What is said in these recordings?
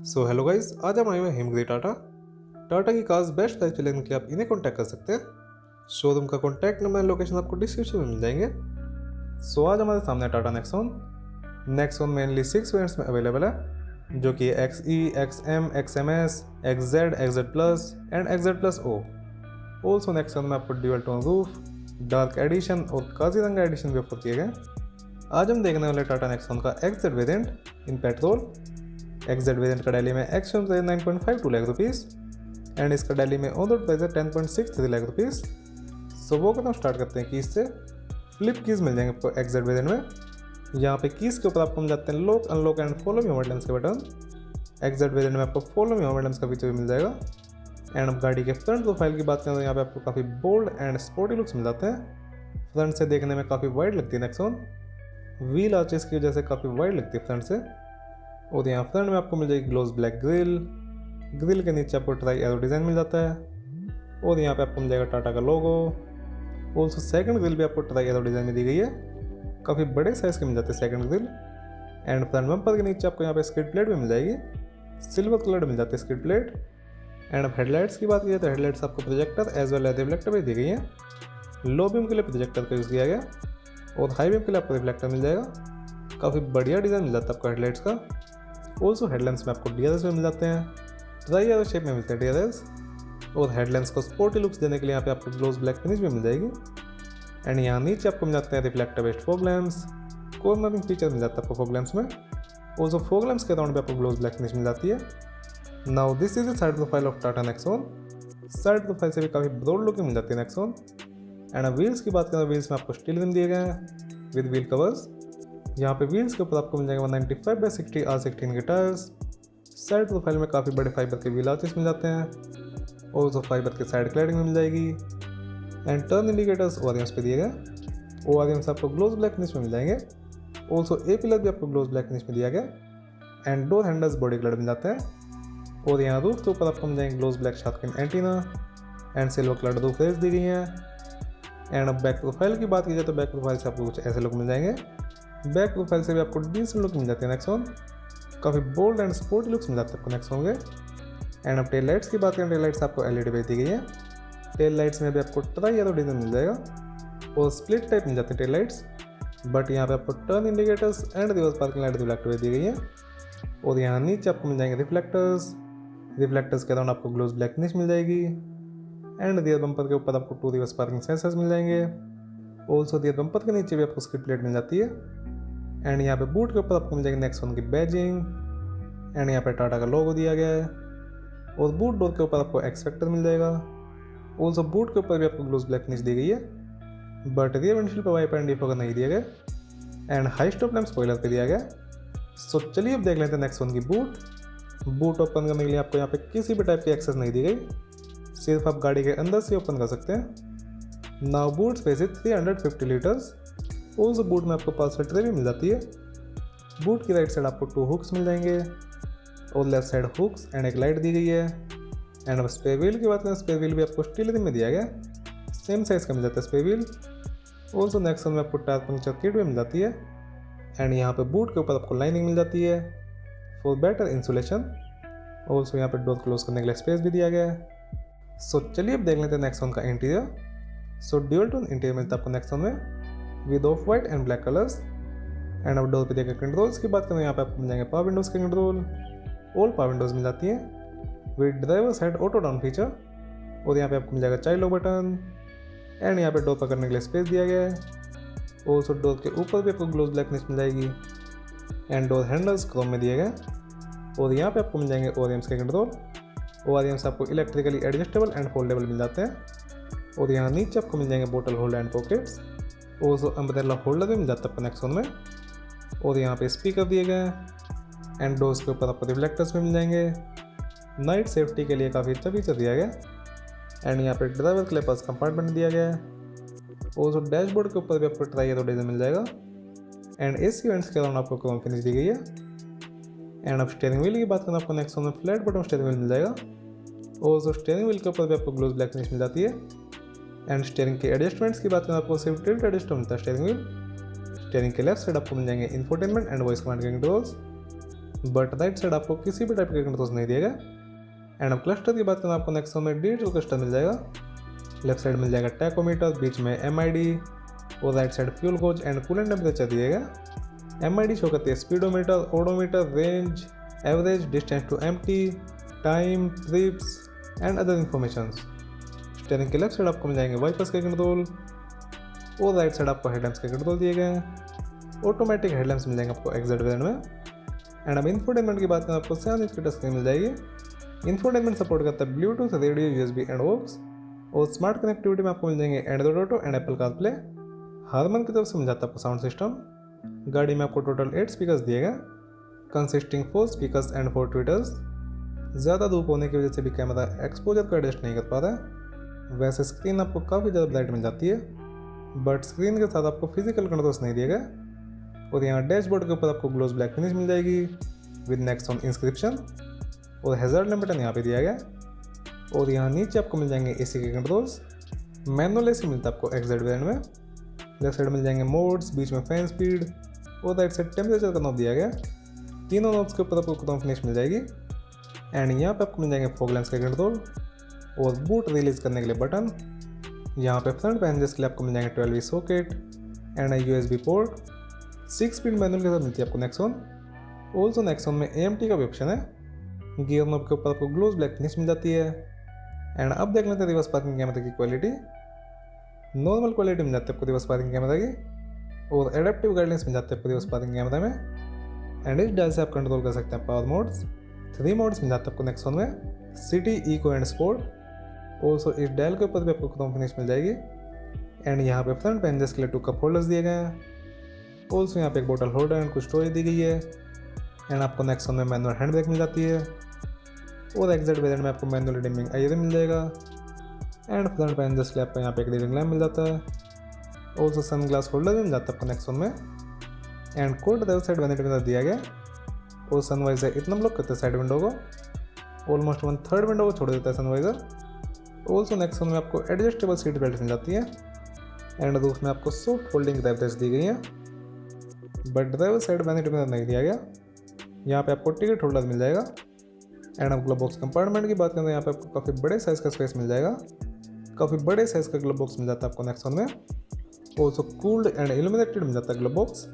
So hello guys, आज हम आए हुए हैं हिमगिरी टाटा। टाटा की कार्स बेस्ट प्राइस पे लेने के लिए आप इन्हें कॉन्टैक्ट कर सकते हैं। शोरूम का कॉन्टैक्ट नंबर एंड लोकेशन आपको डिस्क्रिप्शन में मिल जाएंगे। सो आज हमारे सामने Tata Nexon. Nexon mainly 6 variants में अवेलेबल है, जो कि XE, XM, XMS, XZ, XZ plus and XZ plus O। Also Nexon में आपको dual tone roof, dark edition और काजीरंगा एडिशन भी ऑफर किए गए। आज हम देखने वाले टाटा नेक्सॉन का XZ variant in petrol. XZ variant का दिल्ली में action price 9.52 lakh rupees and इसका दिल्ली में ऑन रोड प्राइस है 10.63 लाख रुपीज़। सो वो कदम स्टार्ट करते हैं कीज से। फ्लिप कीज मिल जाएंगे आपको XZ वेरिएंट में। यहाँ पे कीज के ऊपर आपको मिल जाते हैं lock, unlock and follow me home lens के बटन। XZ वेरिएंट में आपको फॉलो मी होम लेंस का फीचर भी मिल जाएगा। एंड अब गाड़ी के फ्रंट प्रोफाइल की बात करें तो यहाँ पे आपको काफ़ी बोल्ड एंड स्पोर्टी लुक्स मिल जाते हैं। फ्रंट से देखने में काफ़ी वाइड लगती है नेक्सॉन। व्हील आर्चेस की वजह से काफ़ी वाइड लगती है फ्रंट से। और यहाँ फ्रंट में आपको मिल जाएगी ग्लोस ब्लैक ग्रिल। ग्रिल के नीचे आपको ट्राई एरो डिज़ाइन मिल जाता है और यहाँ पे आपको मिल जाएगा टाटा का लोगो। ऑल्सो सेकंड ग्रिल भी आपको ट्राई एरो डिज़ाइन में दी गई है। काफ़ी बड़े साइज़ के मिल जाते हैं second grill. And front bumper के नीचे आपको यहाँ पे स्किड प्लेट भी मिल जाएगी। सिल्वर कलर मिल जाती है स्किड प्लेट। एंड अब हेडलाइट्स की बात की जाए तो हेडलाइट्स आपको projector as well as reflector भी दी गई है। लो बीम के लिए प्रोजेक्टर का यूज़ किया गया और हाई बीम के लिए आपको रिफ्लेक्टर मिल जाएगा। काफ़ी बढ़िया डिज़ाइन मिल जाता है आपको हेडलाइट्स का। ऑल्सो हेडलैम्प्स में आपको DRS में मिल जाते हैं। ट्राई एरो शेप में मिलते हैं DRS। और हेडलैम्प्स को स्पोर्टी लुक्स देने के लिए यहाँ पे आपको ग्लोस ब्लैक फिनिश भी मिल जाएगी। एंड यहाँ नीचे आपको मिल जाते हैं reflector based fog lamps. Cornering feature मिल जाता है आपको फॉग लैम्प्स में। ऑल्सो फॉग लैम्प्स के राउंड पे आपको ग्लोस ब्लैक फिनिश मिल जाती है। Now this is the side profile of Tata Nexon. Side profile से भी काफ़ी ब्रॉड लुकिंग मिल जाती है नेक्सॉन। एंड व्हील्स की बात करें तो व्हील्स में आपको स्टील रिम दिए गए हैं विद व्हील कवर्स। यहाँ पे व्हील्स के ऊपर आपको मिल जाएगा 195/60 R16 के टायर्स। साइड प्रोफाइल में काफ़ी बड़े फाइबर के व्हील आर्चेस मिल जाते हैं और जो फाइबर के साइड क्लैडिंग मिल जाएगी। एंड टर्न इंडिकेटर्स ORMs पे दिए गए। ORMs आपको ग्लोस ब्लैक फिनिश में मिल जाएंगे। ऑल्सो ए पिलर भी आपको ग्लोस ब्लैक फिनिश में दिया गया। And door handles body colour मिल जाते हैं। और यहाँ रूफ के ऊपर आपको मिल जाएंगे gloss black shark fin antenna and silver colour roof rails दी गई हैं। एंड अब बैक प्रोफाइल की बात की जाए तो बैक प्रोफाइल से आपको कुछ ऐसे लुक मिल जाएंगे। बैक प्रोफाइल से भी आपको डिसेंट लुक मिल जाती है नेक्सॉन। काफ़ी बोल्ड एंड स्पोर्टी लुक्स मिल जाते हैं आपको नेक्सॉन के। एंड अब टेल लाइट्स की बात करें, टेल लाइट्स आपको LED बेच दी गई है। टेल लाइट्स में भी आपको ट्राई एरो डिज़ाइन मिल जाएगा और स्प्लिट टाइप मिल जाते हैं टेल लाइट्स। बट यहाँ पे आपको turn indicators and reverse parking light reflector बेच दी गई है। और यहाँ नीचे आपको मिल जाएंगे रिफ्लेक्टर्स। रिफ्लेक्टर्स के अराउंड आपको ग्लोस ब्लैक फिनिश मिल जाएगी। एंड रियर बम्पर के ऊपर आपको 2 रिवर्स पार्किंग सेंसर्स मिल जाएंगे। ऑल्सो रियर बम्पर के नीचे भी आपको स्किड प्लेट मिल जाती है। एंड यहाँ पे बूट के ऊपर आपको मिल जाएगी नेक्सॉन की बैजिंग। एंड यहाँ पे टाटा का लोगो दिया गया है। और बूट डोर के ऊपर आपको एक्स फैक्टर मिल जाएगा। ऑल्सो बूट के ऊपर भी आपको ग्लोस ब्लैक फिनिश दी गई है। बट रियर विंडशील्ड पर वाइपर एंड डिफॉगर नहीं दिया गया। And high stop lamp spoiler पे दिया गया। सो चलिए अब देख लेते हैं नेक्सॉन की बूट। बूट ओपन करने के लिए आपको यहाँ पे किसी भी टाइप की एक्सेस नहीं दी गई, सिर्फ आप गाड़ी के अंदर से ओपन कर सकते हैं। Now boot space is 350 litres. Also boot में आपको पार्सल ट्रे भी मिल जाती है। बूट की राइट साइड आपको 2 हुक्स मिल जाएंगे और लेफ्ट साइड हुक्स एंड एक लाइट दी गई है। एंड अब स्पेयर व्हील की बात करें, स्पेयर व्हील भी आपको स्टील रिम में दिया गया। सेम साइज़ का मिल जाता है स्पेयर व्हील। ऑल्सो नेक्सॉन में आपको टायर पंक्चर किट भी मिल जाती है। एंड यहाँ पे बूट के ऊपर आपको लाइनिंग मिल जाती है फॉर बेटर इंसुलेशन। ऑल्सो यहाँ पे डोर क्लोज करने के लिए स्पेस भी दिया गया है। सो चलिए अब देख लेते हैं नेक्सॉन का इंटीरियर। सो ड्यूअल टोन इंटीरियर मिलता है आपको नेक्सॉन में with of white and black colours. And अब डोर पे देखकर कंट्रोल्स की बात करें, यहाँ पे आपको मिल जाएंगे पावर विंडोज़ के कंट्रोल। ऑल पावर विंडोज़ मिल जाती हैं with driver side auto down feature. और यहाँ पे आपको मिल जाएगा चाइल्ड लॉक बटन। एंड यहाँ पे डोर पकड़ने के लिए स्पेस दिया गया है। ऑल्सो डोर के ऊपर भी आपको ग्लोस ब्लैक फिनिश मिल जाएगी। एंड डोर हैंडल्स क्रोम में दिए गए। और यहाँ पे आपको मिल जाएंगे ORMs के कंट्रोल। ORMs आपको इलेक्ट्रिकली एडजस्टेबल एंड फोल्डेबल मिल जाते हैं। और यहाँ नीचे आपको मिल जाएंगे बोतल holder and pockets. Also umbrella holder भी मिल जाता है आपको नेक्सॉन में। और यहाँ पे स्पीकर दिए गए हैं। एंड डोर्स के ऊपर आपको रिफ्लेक्टर्स भी मिल जाएंगे। नाइट सेफ्टी के लिए काफ़ी अच्छा फीचर दिया गया। एंड यहाँ पे ड्राइवर के लिए पर्स कंपार्टमेंट दिया गया है। ऑल्सो डैशबोर्ड के ऊपर भी आपको ट्राई एरो डिज़ाइन मिल जाएगा। एंड AC वेंट्स के अराउंड आपको क्रोम फिनिश दी गई है। एंड अब स्टीयरिंग व्हील की बात करें, आपको नेक्सॉन में फ्लैट बॉटम स्टीयरिंग व्हील मिल जाएगा। ऑल्सो स्टीयरिंग व्हील के ऊपर भी आपको ग्लोस ब्लैक फिनिश मिल जाती है। एंड स्टीयरिंग के एडजस्टमेंट्स की बात करें, आपको सिर्फ टिल्ट एडजस्ट मिलता है स्टीयरिंग व्हील। स्टीयरिंग के लेफ्ट साइड आपको मिल जाएंगे इंफोटेनमेंट एंड वॉइस कमांड के कंट्रोल्स। बट राइट साइड आपको किसी भी टाइप के कंट्रोल्स नहीं दिएगा। एंड अब क्लस्टर की बात करें आपको नेक्स्ट में डिजिटल क्लस्टर मिल जाएगा। लेफ्ट साइड मिल जाएगा टैकोमीटर, बीच में MID और right side fuel gauge and coolant temperature दिएगा। MID शो करती है speedometer, odometer, range, average, distance to empty, time, trips and other information. Steering के लेफ्ट साइड आपको मिल जाएंगे वाइपर्स के कंट्रोल और राइट साइड आपको हेडलैम्प्स के कंट्रोल दिए गए हैं। ऑटोमेटिक हेडलैम्प्स मिल जाएंगे आपको एक्जेट वेरिएंट में। एंड अब इंफोटेनमेंट की बात करें आपको 7 इंच की टच स्क्रीन मिल जाएगी। इंफोटेनमेंट सपोर्ट करता है Bluetooth, radio, USB and aux. और स्मार्ट कनेक्टिविटी में आपको मिल जाएंगे Android Auto and Apple CarPlay. Harman की तरफ से मिल जाता है आपको साउंड सिस्टम। गाड़ी में आपको टोटल 8 स्पीकर्स दिए गए, कंसिस्टिंग 4 स्पीकर्स एंड 4 ट्विटर्स। ज़्यादा धूप होने की वजह से भी कैमरा एक्सपोजर को एडजस्ट नहीं कर पा रहा है। वैसे स्क्रीन आपको काफ़ी ज़्यादा ब्राइट मिल जाती है, बट स्क्रीन के साथ आपको फिजिकल कंट्रोल्स नहीं दिए गए। और यहाँ डैशबोर्ड के ऊपर आपको ग्लोस ब्लैक फिनिश मिल जाएगी विद नेक्सॉन इंस्क्रिप्शन और हैजार्ड लैम्प बटन यहाँ पे दिया गया। और यहाँ नीचे आपको मिल जाएंगे AC के कंट्रोल्स। मैनुअल AC मिलता है आपको एक्जेट वेरिएंट में। लेफ्ट साइड मिल जाएंगे मोड्स, बीच में फैन स्पीड और राइट साइड टेम्परेचर का नॉब दिया गया। तीनों नॉब्स के ऊपर आपको क्रोम फिनिश मिल जाएगी। एंड यहाँ पे आपको मिल जाएंगे फॉग लैंप्स के कंट्रोल और बूट रिलीज करने के लिए बटन। यहाँ पे फ्रंट पैसेंजर्स के लिए आपको मिल जाएंगे 12V socket and USB port. 6 speed manual के साथ मिलती है आपको नेक्सॉन। ऑल्सो नेक्सॉन में AMT का भी ऑप्शन है। गियर नॉब के ऊपर आपको ग्लोस ब्लैक फिनिश मिल जाती है। एंड अब देख लेते हैं रिवर्स पार्किंग कैमरा की क्वालिटी। नॉर्मल क्वालिटी मिल जाती है आपको रिवर्स पार्किंग कैमरा की और एडेप्टिव गाइडलाइंस मिल जाती है आपको रिवर्स पार्किंग कैमरा में। एंड इस डायल से आप कंट्रोल कर सकते हैं पावर मोड्स। 3 मोड्स मिल जाते हैं आपको नेक्सॉन में, city, eco and sport. Also इस डायल के ऊपर भी आपको क्रोम फिनिश मिल जाएगी। एंड यहाँ पे फ्रंट पैसेंजर्स के लिए 2 कप होल्डर्स दिए गए हैं। ऑल्सो यहाँ पे एक बोतल होल्डर एंड कुछ स्टोरेज दी गई है। एंड आपको नेक्सॉन में मैनुअल हैंड ब्रेक मिल जाती है और एक्जेट वेरिएंट में आपको मैनुअल डिमिंग IR मिल जाएगा। एंड फ्रंट पैसेंजर्स के लिए आपको यहाँ पे एक रीडिंग लैम्प मिल जाता है। ऑल्सो सन ग्लास होल्डर भी मिल जाता है आपको नेक्सॉन में। And code driver side vanity में दिया गया और सनवाइजर इतना ब्लॉक करता है साइड विंडो को, ऑलमोस्ट 1/3 विंडो को छोड़ देता है सनवाइजर। ऑल्सो नेक्सॉन में आपको एडजस्टेबल सीट बेल्ट मिल जाती है। एंड रूफ में आपको सॉफ्ट फोल्डिंग ड्राइवर्स दी गई है, बट ड्राइवर साइड वैनिटी में नहीं दिया गया। यहाँ पे आपको टिकट होल्डर मिल जाएगा। एंड अब ग्लब बॉक्स कंपार्टमेंट की बात करें तो यहाँ पे आपको काफ़ी बड़े साइज़ का स्पेस मिल जाएगा। काफ़ी बड़े साइज़ का ग्लब बॉक्स मिल जाता है आपको नेक्सॉन में। ऑल्सो कूल्ड एंड इल्यूमिनेटेड मिल जाता है ग्लब बॉक्स।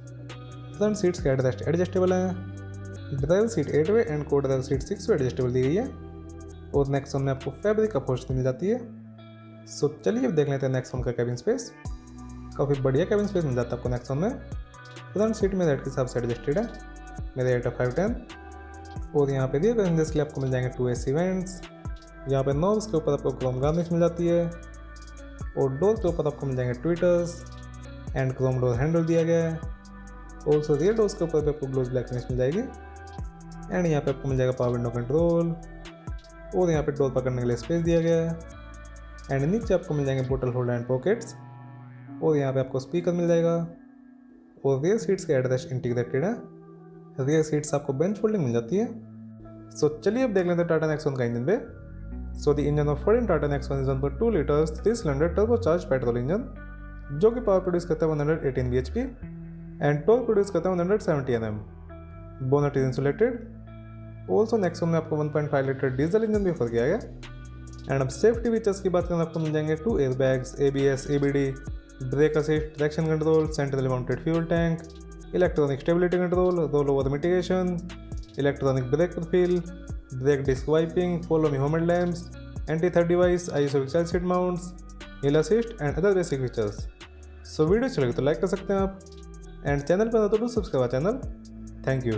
फ्रंट सीट्स के हेडरेस्ट एडजस्टेबल हैं। ड्राइवर सीट 8 वे एंड को ड्राइवर सीट 6 वे एडजस्टेबल दी गई है। और नेक्सॉन में आपको फैब्रिक अपहोल्स्ट्री मिल जाती है। सो चलिए अब देख लेते हैं नेक्सॉन का कैबिन स्पेस। काफ़ी बढ़िया कैबिन स्पेस मिल जाता है आपको नेक्सॉन में। फ्रंट सीट में रेड के हिसाब से एडजस्टेड है, मेरे 8/5/10। और यहाँ पे दिए पैसेंजर्स के लिए आपको मिल जाएंगे 2 AC वेंट्स। यहाँ पे नॉब्स के ऊपर आपको क्रोम गार्निश मिल जाती है और डोर के ऊपर आपको मिल जाएंगे tweeters and chrome door handle दिया गया है। ऑल्सो रियर डोर्स के ऊपर भी आपको ग्लोस ब्लैक फिनिश मिल जाएगी। एंड यहाँ पे आपको मिल जाएगा पावर विंडो कंट्रोल और यहाँ पे डोर पकड़ने के लिए स्पेस दिया गया है। एंड नीचे आपको मिल जाएंगे बोतल होल्डर एंड पॉकेट्स और यहाँ पे आपको स्पीकर मिल जाएगा। और रियर सीट्स के हेडरेस्ट इंटीग्रेटेड है। रियर सीट्स आपको बेंच फोल्डिंग मिल जाती है। सो चलिए अब देख लेते हैं टाटा नेक्सॉन का इंजन पे। So the engine of Ford Tata Nexon is on पर 2 litres 3 cylinder turbocharge petrol engine जो कि पावर प्रोड्यूस करता है 118 bhp एंड टॉर्क प्रोड्यूस करता है 170 Nm। Bonnet is insulated. Also Nexon में आपको 1.5 लीटर डीजल इंजन भी ऑफर किया गया। एंड अब सेफ्टी फीचर्स की बात करें आपको मिल जाएंगे 2 airbags, ABS, ABD, brake assist, traction control, centrally mounted fuel tank, electronic stability control, roll over mitigation, electronic brake profile, brake disc wiping, follow me homed lamps, anti theft device, ISO child seat mounts, hill assist and other basic features. So video अच्छी लगी तो like कर सकते हैं आप and channel पर ना तो do subscribe channel. Thank you.